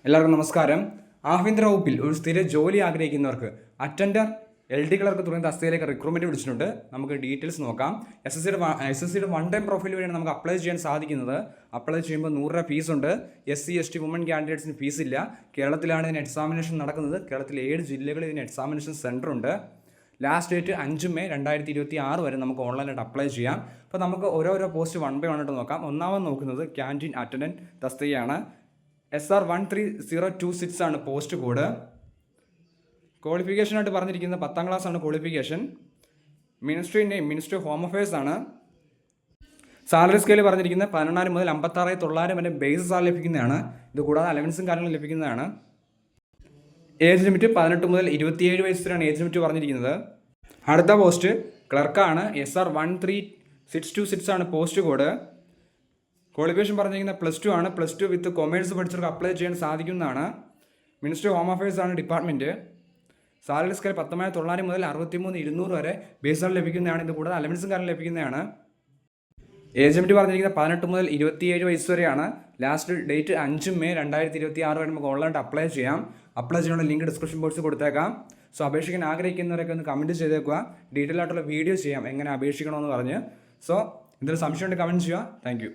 എല്ലാവർക്കും നമസ്കാരം. ആഭ്യന്തര വകുപ്പിൽ ഒരു സ്ഥിര ജോലി ആഗ്രഹിക്കുന്നവർക്ക് അറ്റൻഡർ, LD ക്ലർക്ക് തുടങ്ങിയ തസ്തികയിലേക്ക് റിക്രൂട്ട്മെന്റ് വിളിച്ചിട്ടുണ്ട്. നമുക്ക് ഡീറ്റെയിൽസ് നോക്കാം. SSCയുടെ വൺ ടൈം പ്രൊഫൈൽ വഴിയാണ് നമുക്ക് അപ്ലൈ ചെയ്യാൻ സാധിക്കുന്നത്. അപ്ലൈ ചെയ്യുമ്പോൾ 100 രൂപ ഫീസ് ഉണ്ട്. SC ST വുമൺ കാൻഡിഡേറ്റ്സിന് ഫീസ് ഇല്ല. കേരളത്തിലാണ് ഇതിന് എക്സാമിനേഷൻ നടക്കുന്നത്. കേരളത്തിൽ 7 ജില്ലകളിൽ ഇതിന് എക്സാമിനേഷൻ സെൻറ്റർ ഉണ്ട്. ലാസ്റ്റ് ഡേറ്റ് 5 മെയ് 2026 വരെ നമുക്ക് ഓൺലൈനായിട്ട് അപ്ലൈ ചെയ്യാം. അപ്പോൾ നമുക്ക് ഓരോരോ പോസ്റ്റ് 1 by 1 ആയിട്ട് നോക്കാം. ഒന്നാമത് നോക്കുന്നത് ക്യാൻറ്റീൻ അറ്റൻഡൻറ്റ് തസ്തികയാണ്. SR 13026 ആണ് പോസ്റ്റ് കോഡ്. ക്വാളിഫിക്കേഷനായിട്ട് പറഞ്ഞിരിക്കുന്നത് 10ാം ക്ലാസ് ആണ് qualification. Ministry name ministry of home affairs ആണ്. സാലറി സ്കെയിൽ പറഞ്ഞിരിക്കുന്നത് 16 മുതൽ 56,900 വരെ ബേസ് സാലറി ലഭിക്കുന്നതാണ്. ഇത് കൂടാതെ അലവൻസും കാര്യങ്ങളും ലഭിക്കുന്നതാണ്. ഏജ് ലിമിറ്റ് 18 മുതൽ 27 വയസ്സ് വരെയാണ് ഏജ് ലിമിറ്റ് പറഞ്ഞിരിക്കുന്നത്. അടുത്ത പോസ്റ്റ് ക്ലർക്കാണ്. SR 13626 ആണ് പോസ്റ്റ് കോഡ്. ക്വാളിഫിക്കേഷൻ പറഞ്ഞിരിക്കുന്നത് +2 ആണ്. +2 വിത്ത് കൊമേഴ്സ് പഠിച്ചവർക്ക് അപ്ലൈ ചെയ്യാൻ സാധിക്കുന്നതാണ്. മിനിസ്ട്രി ഓഫ് ഹോം അഫയേഴ്സ് ആണ് ഡിപ്പാർട്ട്മെൻറ്റ്. സാലറി സ്കെയിൽ 19,900 മുതൽ 63,200 വരെ ബേസ് സാലറി ലഭിക്കുന്നതാണ്. ഇത് കൂടാതെ അലവൻസും കാര്യം ലഭിക്കുന്നതാണ്. ഏജ് ലിമിറ്റ് പറഞ്ഞിരിക്കുന്നത് 18 മുതൽ 27 വയസ്സ് വരെയാണ്. ലാസ്റ്റ് ഡേറ്റ് 5 മെയ് 2026 വരെ നമുക്ക് ഓൺലൈനായിട്ട് അപ്ലൈ ചെയ്യാം. അപ്ലൈ ചെയ്യാനുള്ള ലിങ്ക് ഡിസ്ക്രിപ്ഷൻ ബോക്സിൽ കൊടുത്തേക്കാം. സോ അപേക്ഷിക്കാൻ ആഗ്രഹിക്കുന്നവരൊക്കെ ഒന്ന് കമൻറ്റ് ചെയ്തേക്കുക. ഡീറ്റെയിൽ ആയിട്ടുള്ള വീഡിയോ ചെയ്യാം എങ്ങനെ അപേക്ഷിക്കണമെന്ന് പറഞ്ഞ്. സോ എന്തെങ്കിലും സംശയമുണ്ടെങ്കിൽ കമൻറ്റ് ചെയ്യുക. താങ്ക്